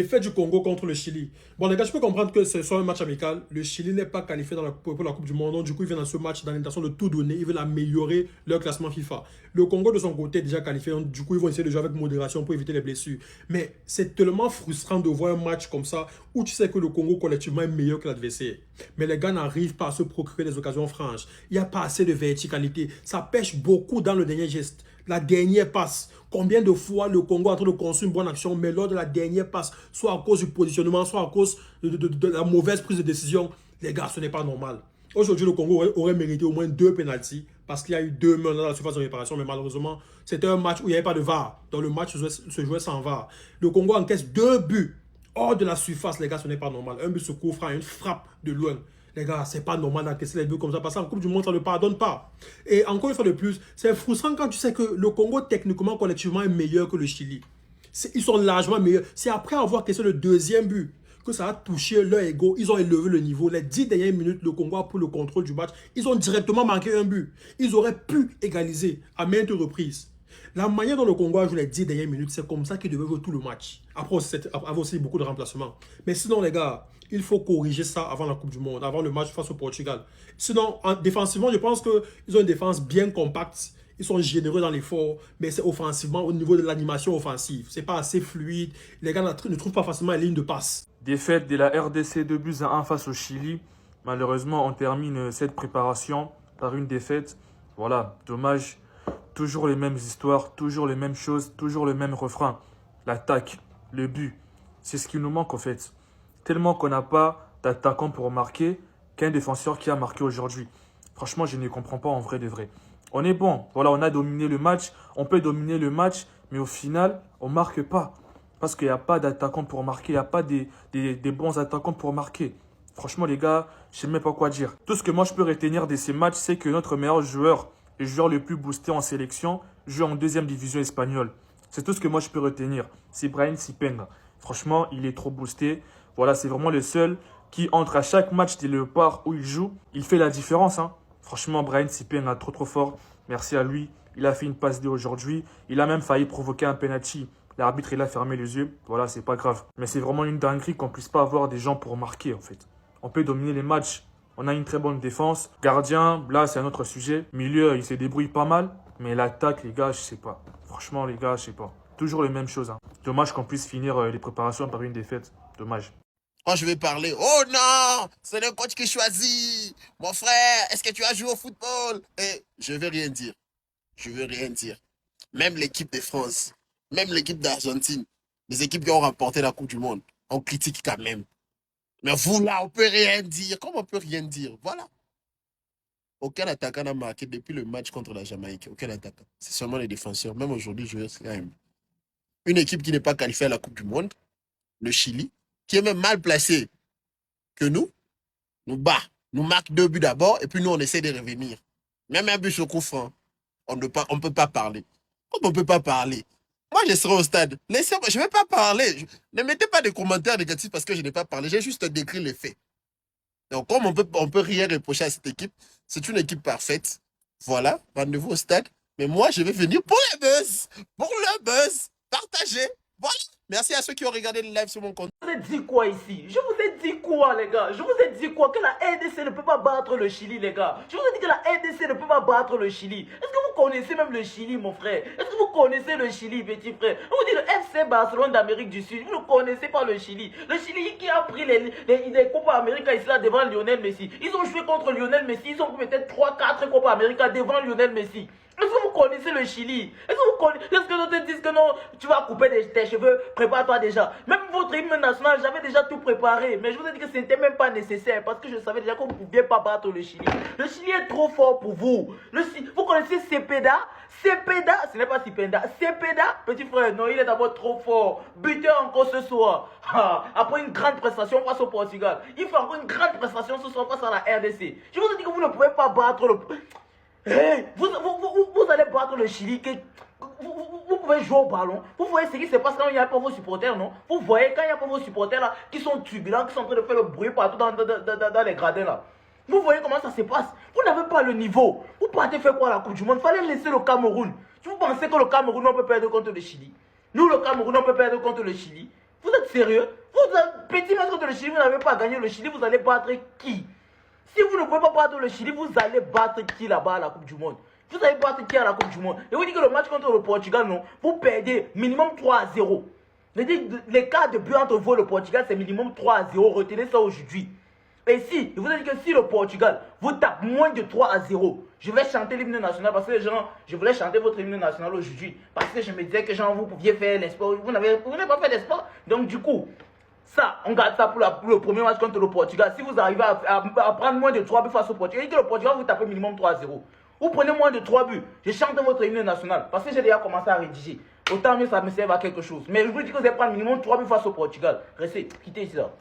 Défaite du Congo contre le Chili. Bon, les gars, je peux comprendre que ce soit un match amical. Le Chili n'est pas qualifié pour la Coupe du Monde. Donc, du coup, ils viennent dans ce match dans l'intention de tout donner. Ils veulent améliorer leur classement FIFA. Le Congo, de son côté, est déjà qualifié. Donc, du coup, ils vont essayer de jouer avec modération pour éviter les blessures. Mais c'est tellement frustrant de voir un match comme ça où tu sais que le Congo, collectivement, est meilleur que l'adversaire. Mais les gars n'arrivent pas à se procurer des occasions franches. Il n'y a pas assez de verticalité. Ça pêche beaucoup dans le dernier geste. La dernière passe. Combien de fois le Congo est en train de construire une bonne action, mais lors de la dernière passe, soit à cause du positionnement, soit à cause de la mauvaise prise de décision, les gars, ce n'est pas normal. Aujourd'hui, le Congo aurait mérité au moins 2 pénaltys parce qu'il y a eu 2 mains dans la surface de réparation, mais malheureusement, c'était un match où il n'y avait pas de VAR. Donc le match se jouait sans VAR. Le Congo encaisse 2 buts hors de la surface, les gars, ce n'est pas normal. Un but se couvre à une frappe de loin. Les gars, c'est pas normal d'encaisser les buts comme ça, parce qu'en Coupe du Monde, ça ne pardonne pas. Et encore une fois de plus, c'est frustrant quand tu sais que le Congo, techniquement, collectivement, est meilleur que le Chili. Ils sont largement meilleurs. C'est après avoir caissé le deuxième but que ça a touché leur ego. Ils ont élevé le niveau. Les 10 dernières minutes, le Congo a pris le contrôle du match. Ils ont directement marqué un but. Ils auraient pu égaliser à maintes reprises. La manière dont le Congo a joué les 10 dernières minutes, c'est comme ça qu'il devait jouer tout le match. Après, avait aussi beaucoup de remplacements. Mais sinon, les gars, il faut corriger ça avant la Coupe du Monde, avant le match face au Portugal. Sinon, défensivement, je pense qu'ils ont une défense bien compacte. Ils sont généreux dans l'effort, mais c'est offensivement, au niveau de l'animation offensive. C'est pas assez fluide. Les gars ne trouvent pas facilement la ligne de passe. Défaite de la RDC 2 buts à 1 face au Chili. Malheureusement, on termine cette préparation par une défaite. Voilà, dommage. Toujours les mêmes histoires, toujours les mêmes choses, toujours le même refrain. L'attaque, le but, c'est ce qui nous manque en fait. Tellement qu'on n'a pas d'attaquant pour marquer qu'un défenseur qui a marqué aujourd'hui. Franchement, je ne comprends pas en vrai de vrai. On est bon, voilà, on a dominé le match, on peut dominer le match, mais au final, on ne marque pas. Parce qu'il n'y a pas d'attaquant pour marquer, il n'y a pas des bons attaquants pour marquer. Franchement, les gars, je ne sais même pas quoi dire. Tout ce que moi je peux retenir de ces matchs, c'est que notre meilleur joueur, le joueur le plus boosté en sélection, joue en deuxième division espagnole. C'est tout ce que moi je peux retenir. C'est Brahim Sipenga. Franchement, il est trop boosté. Voilà, c'est vraiment le seul qui, entre à chaque match des Léopards où il joue, il fait la différence. Franchement, Brahim Sipenga, trop fort. Merci à lui. Il a fait une passe D aujourd'hui. Il a même failli provoquer un penalty. L'arbitre, il a fermé les yeux. Voilà, c'est pas grave. Mais c'est vraiment une dinguerie qu'on puisse pas avoir des gens pour marquer, en fait. On peut dominer les matchs. On a une très bonne défense. Gardien, là, c'est un autre sujet. Milieu, il se débrouille pas mal. Mais l'attaque, les gars, je sais pas. Franchement, les gars, je sais pas. Toujours les mêmes choses. Dommage qu'on puisse finir les préparations par une défaite. Dommage. Quand je vais parler, oh non, c'est le coach qui choisit. Mon frère, est-ce que tu as joué au football? Et je vais rien dire. Je veux rien dire. Même l'équipe de France, même l'équipe d'Argentine, les équipes qui ont remporté la Coupe du Monde, on critique quand même. Mais vous là, on peut rien dire. Comment on peut rien dire? Voilà. Aucun attaquant n'a marqué depuis le match contre la Jamaïque. Aucun attaquant. C'est seulement les défenseurs. Même aujourd'hui, je quand même. Une équipe qui n'est pas qualifiée à la Coupe du Monde, le Chili, qui est même mal placé que nous bat, nous marque 2 buts d'abord, et puis nous, on essaie de revenir. Même un but sur coup franc, on ne peut pas parler. Comme on ne peut pas parler? Moi, je serai au stade. Laissez-moi, je ne vais pas parler. Ne mettez pas de commentaires négatifs parce que je n'ai pas parlé. J'ai juste décrit les faits. Donc, comme on peut rien reprocher à cette équipe, c'est une équipe parfaite. Voilà, rendez-vous au stade. Mais moi, je vais venir pour le buzz. Pour le buzz. Partagez. Voilà. Merci à ceux qui ont regardé le live sur mon compte. Je vous ai dit quoi ici? Je vous ai dit quoi, les gars? Je vous ai dit quoi? Que la RDC ne peut pas battre le Chili, les gars. Je vous ai dit que la RDC ne peut pas battre le Chili. Est-ce que vous connaissez même le Chili, mon frère? Est-ce que vous connaissez le Chili, petit frère? On vous dit le FC Barcelone d'Amérique du Sud. Vous ne connaissez pas le Chili. Le Chili qui a pris les Copa América ici là devant Lionel Messi. Ils ont joué contre Lionel Messi. Ils ont peut-être 3-4 Copa América devant Lionel Messi. Est-ce que vous connaissez le Chili? Est-ce que vous connaissez? Est-ce que d'autres disent que non, tu vas couper tes cheveux, prépare-toi déjà. Même votre hymne national, j'avais déjà tout préparé. Mais je vous ai dit que ce n'était même pas nécessaire parce que je savais déjà qu'on ne pouvait pas battre le Chili. Le Chili est trop fort pour vous. Vous connaissez Cepeda? Cepeda, ce n'est pas Cepeda. Cepeda, petit frère, non, il est d'abord trop fort. Buteur encore ce soir. Après une grande prestation face au Portugal. Il fait encore une grande prestation ce soir face à la RDC. Je vous ai dit que vous ne pouvez pas battre le... Hey, vous allez battre le Chili. Vous pouvez jouer au ballon. Vous voyez ce qui se passe quand il n'y a pas vos supporters, non? Vous voyez quand il n'y a pas vos supporters là, qui sont turbulents, qui sont en train de faire le bruit partout dans les gradins là. Vous voyez comment ça se passe? Vous n'avez pas le niveau. Vous partez faire quoi à la Coupe du Monde? Il fallait laisser le Cameroun. Vous pensez que le Cameroun on peut perdre contre le Chili? Nous, le Cameroun, on peut perdre contre le Chili. Vous êtes sérieux? Petit match contre le Chili, vous n'avez pas gagné le Chili, vous allez battre qui? Si vous ne pouvez pas battre le Chili, vous allez battre qui là-bas à la Coupe du Monde? Vous allez battre qui à la Coupe du Monde? Et vous dites que le match contre le Portugal, non, vous perdez minimum 3-0. L'écart de but entre vous et le Portugal, c'est minimum 3-0. Retenez ça aujourd'hui. Et si, je vous ai dit que si le Portugal vous tape moins de 3-0, je vais chanter l'hymne national parce que les gens, je voulais chanter votre hymne national aujourd'hui. Parce que je me disais que genre, vous pouviez faire l'espoir. Vous n'avez pas fait l'espoir. Donc du coup, ça, on garde ça pour le premier match contre le Portugal. Si vous arrivez à prendre moins de 3 buts face au Portugal, et que le Portugal vous tapez minimum 3-0. Vous prenez moins de 3 buts, je chante votre hymne national. Parce que j'ai déjà commencé à rédiger. Autant mieux ça me sert à quelque chose. Mais je vous dis que vous allez prendre minimum 3 buts face au Portugal. Restez, quittez ici là.